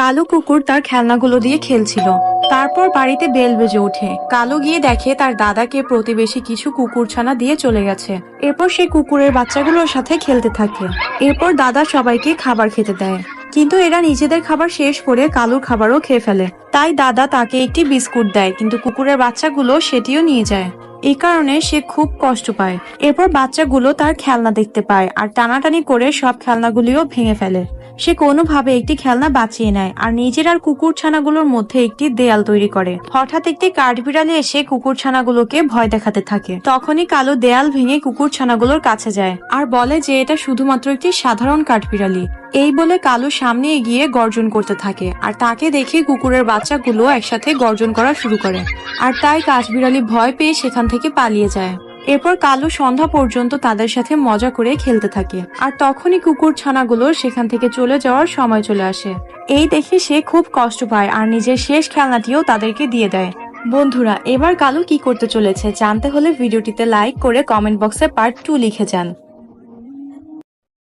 কালো কুকুর তার খেলনাগুলো দিয়ে খেলছিল। তারপর বাড়িতে বেল বেজে ওঠে। কালো গিয়ে দেখে তার দাদাকে প্রতিবেশী কিছু কুকুরছানা দিয়ে চলে গেছে। এরপর সে কুকুরের বাচ্চাগুলোর সাথে খেলতে থাকে। এরপর দাদা সবাইকে খাবার খেতে দেয়, কিন্তু এরা নিজেদের খাবার শেষ করে কালুর খাবারও খেয়ে ফেলে। তাই দাদা তাকে একটি বিস্কুট দেয়, কিন্তু কুকুরের বাচ্চাগুলো সেটিও নিয়ে যায়। এই কারণে সে খুব কষ্ট পায়। এরপর বাচ্চাগুলো তার খেলনা দেখতে পায় আর টানাটানি করে সব খেলনাগুলিও ভেঙে ফেলে। সে কোনোভাবে একটি খেলনা বাঁচিয়ে নেয় আর নিজের আর কুকুর ছানাগুলোর মধ্যে একটি দেয়াল তৈরি করে। হঠাৎ একটি কাঠবিড়ালি এসে কুকুর ছানাগুলোকে ভয় দেখাতে থাকে। তখনই কালো দেয়াল ভেঙে কুকুর ছানাগুলোর কাছে যায় আর বলে যে এটা শুধুমাত্র একটি সাধারণ কাঠবিড়ালি। এই বলে কালু সামনে এগিয়ে গর্জন করতে থাকে আর তাকে দেখে কুকুরের বাচ্চাগুলো একসাথে গর্জন করা শুরু করে। আর তাই কাঠবিড়ালি ভয় পেয়ে সেখান থেকে পালিয়ে যায়। এরপর কালু সন্ধ্যা পর্যন্ত তাদের সাথে মজা করে খেলতে থাকে। আর তখনই কুকুর ছানাগুলোর সেখান থেকে চলে যাওয়ার সময় চলে আসে। এই দেখে সে খুব কষ্ট পায় আর নিজের শেষ খেলনাটিও তাদেরকে দিয়ে দেয়। বন্ধুরা, এবার কালু কি করতে চলেছে জানতে হলে ভিডিওটিতে লাইক করে কমেন্ট বক্সে পার্ট 2 লিখে যান।